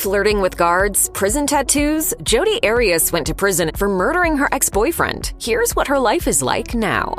Flirting with guards, prison tattoos, Jodi Arias went to prison for murdering her ex-boyfriend. Here's what her life is like now.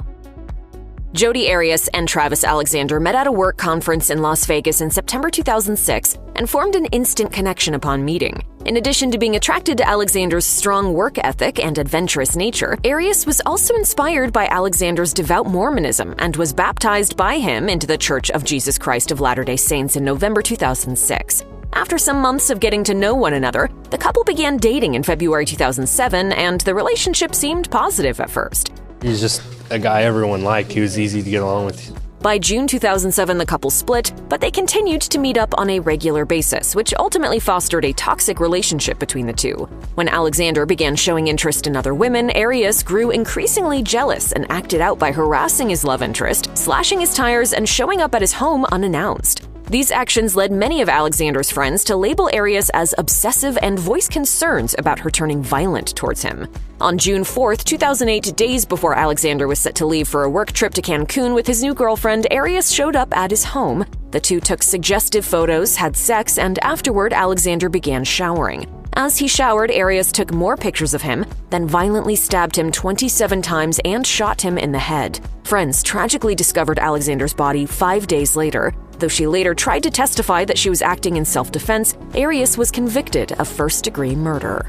Jodi Arias and Travis Alexander met at a work conference in Las Vegas in September 2006 and formed an instant connection upon meeting. In addition to being attracted to Alexander's strong work ethic and adventurous nature, Arias was also inspired by Alexander's devout Mormonism and was baptized by him into the Church of Jesus Christ of Latter-day Saints in November 2006. After some months of getting to know one another, the couple began dating in February 2007, and the relationship seemed positive at first. He's just a guy everyone liked. He was easy to get along with. By June 2007, the couple split, but they continued to meet up on a regular basis, which ultimately fostered a toxic relationship between the two. When Alexander began showing interest in other women, Arias grew increasingly jealous and acted out by harassing his love interest, slashing his tires, and showing up at his home unannounced. These actions led many of Alexander's friends to label Arias as obsessive and voice concerns about her turning violent towards him. On June 4, 2008, days before Alexander was set to leave for a work trip to Cancun with his new girlfriend, Arias showed up at his home. The two took suggestive photos, had sex, and afterward, Alexander began showering. As he showered, Arias took more pictures of him, then violently stabbed him 27 times and shot him in the head. Friends tragically discovered Alexander's body 5 days later. Though she later tried to testify that she was acting in self-defense, Arias was convicted of first-degree murder.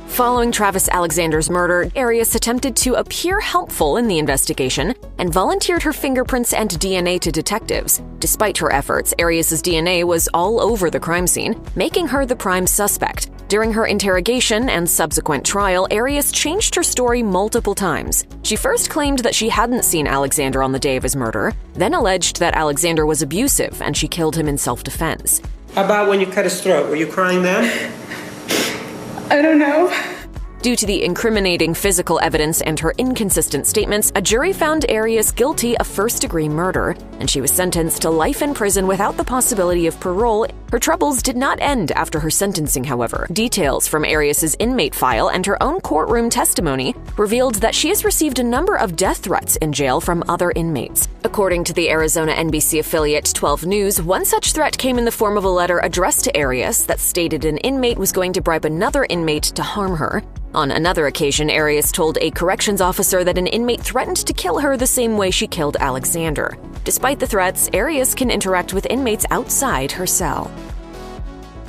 Following Travis Alexander's murder, Arias attempted to appear helpful in the investigation and volunteered her fingerprints and DNA to detectives. Despite her efforts, Arias' DNA was all over the crime scene, making her the prime suspect. During her interrogation and subsequent trial, Arias changed her story multiple times. She first claimed that she hadn't seen Alexander on the day of his murder, then alleged that Alexander was abusive and she killed him in self-defense. How about when you cut his throat? Were you crying then? I don't know. Due to the incriminating physical evidence and her inconsistent statements, a jury found Arias guilty of first-degree murder, and she was sentenced to life in prison without the possibility of parole. Her troubles did not end after her sentencing, however. Details from Arias' inmate file and her own courtroom testimony revealed that she has received a number of death threats in jail from other inmates. According to the Arizona NBC affiliate 12 News, one such threat came in the form of a letter addressed to Arias that stated an inmate was going to bribe another inmate to harm her. On another occasion, Arias told a corrections officer that an inmate threatened to kill her the same way she killed Alexander. Despite the threats, Arias can interact with inmates outside her cell.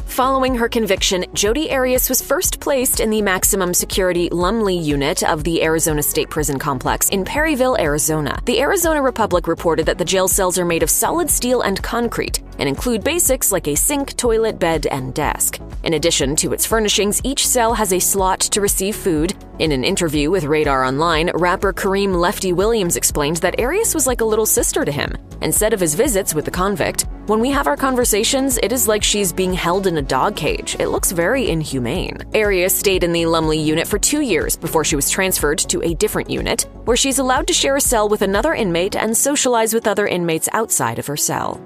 Following her conviction, Jodi Arias was first placed in the maximum security Lumley unit of the Arizona State Prison Complex in Perryville, Arizona. The Arizona Republic reported that the jail cells are made of solid steel and concrete and include basics like a sink, toilet, bed, and desk. In addition to its furnishings, each cell has a slot to receive food. In an interview with Radar Online, rapper Kareem Lefty Williams explained that Arias was like a little sister to him, and said of his visits with the convict, "When we have our conversations, it is like she's being held in a dog cage. It looks very inhumane." Arias stayed in the Lumley unit for 2 years before she was transferred to a different unit, where she's allowed to share a cell with another inmate and socialize with other inmates outside of her cell.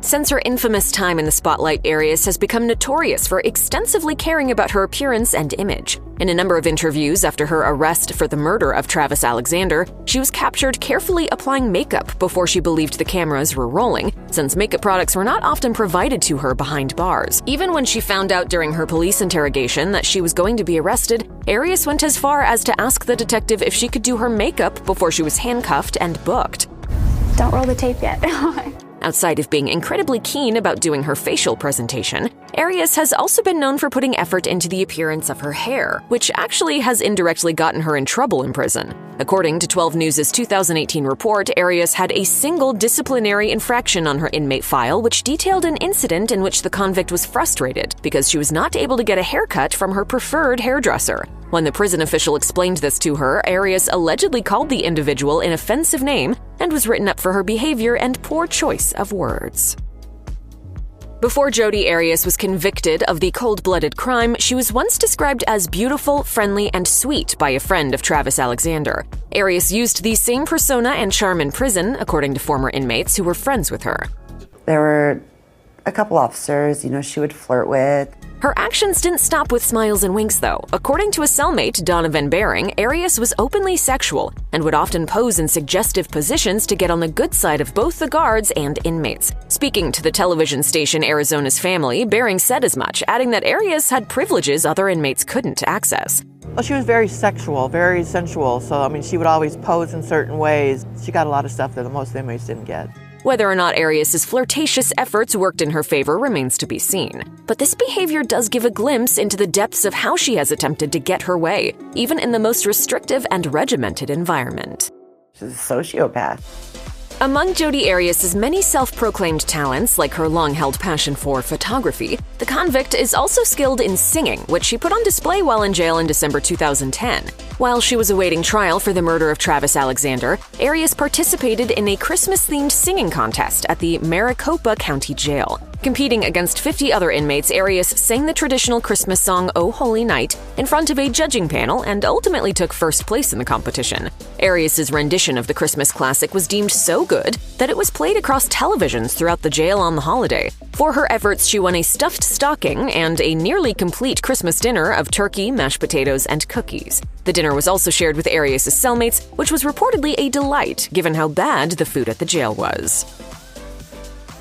Since her infamous time in the spotlight, Arias has become notorious for extensively caring about her appearance and image. In a number of interviews after her arrest for the murder of Travis Alexander, she was captured carefully applying makeup before she believed the cameras were rolling, since makeup products were not often provided to her behind bars. Even when she found out during her police interrogation that she was going to be arrested, Arias went as far as to ask the detective if she could do her makeup before she was handcuffed and booked. Don't roll the tape yet. Outside of being incredibly keen about doing her facial presentation, Arias has also been known for putting effort into the appearance of her hair, which actually has indirectly gotten her in trouble in prison. According to 12 News' 2018 report, Arias had a single disciplinary infraction on her inmate file, which detailed an incident in which the convict was frustrated because she was not able to get a haircut from her preferred hairdresser. When the prison official explained this to her, Arias allegedly called the individual an offensive name and was written up for her behavior and poor choice of words. Before Jodi Arias was convicted of the cold-blooded crime, she was once described as beautiful, friendly, and sweet by a friend of Travis Alexander. Arias used the same persona and charm in prison, according to former inmates who were friends with her. There were a couple officers, she would flirt with. Her actions didn't stop with smiles and winks, though. According to a cellmate, Donovan Bering, Arias was openly sexual and would often pose in suggestive positions to get on the good side of both the guards and inmates. Speaking to the television station Arizona's Family, Bering said as much, adding that Arias had privileges other inmates couldn't access. Well, she was very sexual, very sensual, so she would always pose in certain ways. She got a lot of stuff that most inmates didn't get. Whether or not Arias' flirtatious efforts worked in her favor remains to be seen. But this behavior does give a glimpse into the depths of how she has attempted to get her way, even in the most restrictive and regimented environment. She's a sociopath. Among Jodi Arias' many self-proclaimed talents, like her long-held passion for photography, the convict is also skilled in singing, which she put on display while in jail in December 2010. While she was awaiting trial for the murder of Travis Alexander, Arias participated in a Christmas-themed singing contest at the Maricopa County Jail. Competing against 50 other inmates, Arias sang the traditional Christmas song "O Holy Night" in front of a judging panel and ultimately took first place in the competition. Arias' rendition of the Christmas classic was deemed so good that it was played across televisions throughout the jail on the holiday. For her efforts, she won a stuffed stocking and a nearly complete Christmas dinner of turkey, mashed potatoes, and cookies. The dinner was also shared with Arias' cellmates, which was reportedly a delight given how bad the food at the jail was.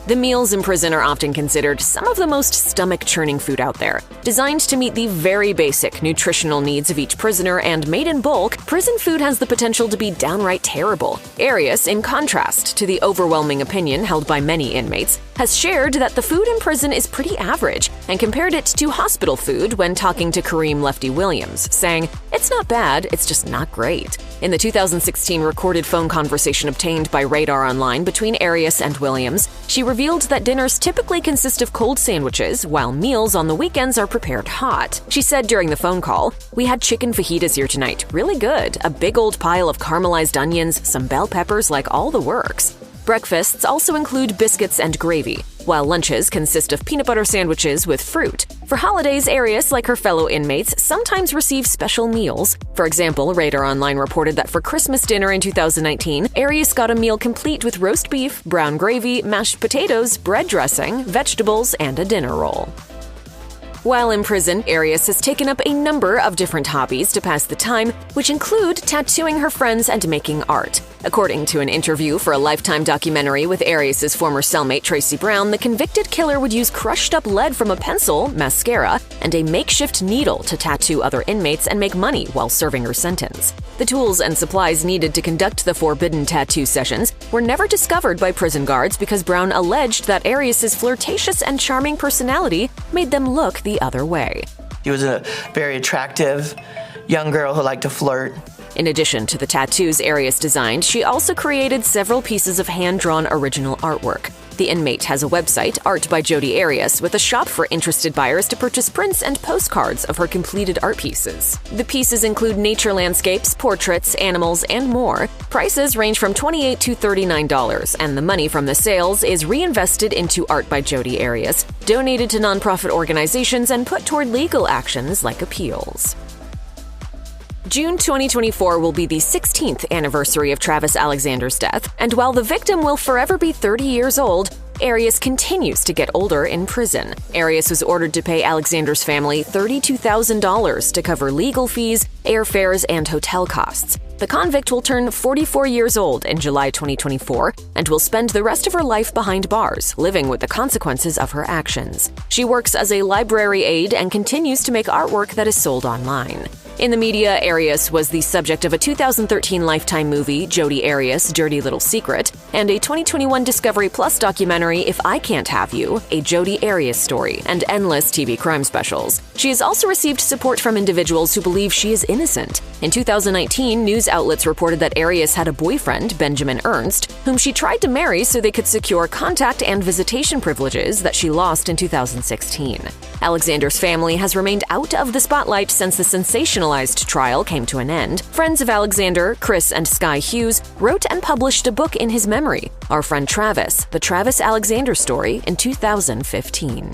The meals in prison are often considered some of the most stomach-churning food out there. Designed to meet the very basic nutritional needs of each prisoner and made in bulk, prison food has the potential to be downright terrible. Arias, in contrast to the overwhelming opinion held by many inmates, has shared that the food in prison is pretty average and compared it to hospital food when talking to Kareem Lefty Williams, saying, "It's not bad, it's just not great." In the 2016 recorded phone conversation obtained by Radar Online between Arias and Williams, she revealed that dinners typically consist of cold sandwiches, while meals on the weekends are prepared hot. She said during the phone call, "We had chicken fajitas here tonight, really good, a big old pile of caramelized onions, some bell peppers, like all the works." Breakfasts also include biscuits and gravy, while lunches consist of peanut butter sandwiches with fruit. For holidays, Arias, like her fellow inmates, sometimes receive special meals. For example, Radar Online reported that for Christmas dinner in 2019, Arias got a meal complete with roast beef, brown gravy, mashed potatoes, bread dressing, vegetables, and a dinner roll. While in prison, Arias has taken up a number of different hobbies to pass the time, which include tattooing her friends and making art. According to an interview for a Lifetime documentary with Arias' former cellmate Tracy Brown, the convicted killer would use crushed up lead from a pencil, mascara, and a makeshift needle to tattoo other inmates and make money while serving her sentence. The tools and supplies needed to conduct the forbidden tattoo sessions were never discovered by prison guards because Brown alleged that Arias' flirtatious and charming personality made them look the other way. She was a very attractive young girl who liked to flirt. In addition to the tattoos Arias designed, she also created several pieces of hand-drawn original artwork. The inmate has a website, Art by Jodi Arias, with a shop for interested buyers to purchase prints and postcards of her completed art pieces. The pieces include nature landscapes, portraits, animals, and more. Prices range from $28 to $39, and the money from the sales is reinvested into Art by Jodi Arias, donated to nonprofit organizations, and put toward legal actions like appeals. June 2024 will be the 16th anniversary of Travis Alexander's death, and while the victim will forever be 30 years old, Arias continues to get older in prison. Arias was ordered to pay Alexander's family $32,000 to cover legal fees, airfares, and hotel costs. The convict will turn 44 years old in July 2024 and will spend the rest of her life behind bars, living with the consequences of her actions. She works as a library aide and continues to make artwork that is sold online. In the media, Arias was the subject of a 2013 Lifetime movie, Jodi Arias: Dirty Little Secret, and a 2021 Discovery Plus documentary, If I Can't Have You, a Jodi Arias story, and endless TV crime specials. She has also received support from individuals who believe she is innocent. In 2019, news outlets reported that Arias had a boyfriend, Benjamin Ernst, whom she tried to marry so they could secure contact and visitation privileges that she lost in 2016. Alexander's family has remained out of the spotlight since the sensationalized trial came to an end. Friends of Alexander, Chris and Sky Hughes, wrote and published a book in his memory, Our Friend Travis: The Travis Alexander Story, in 2015.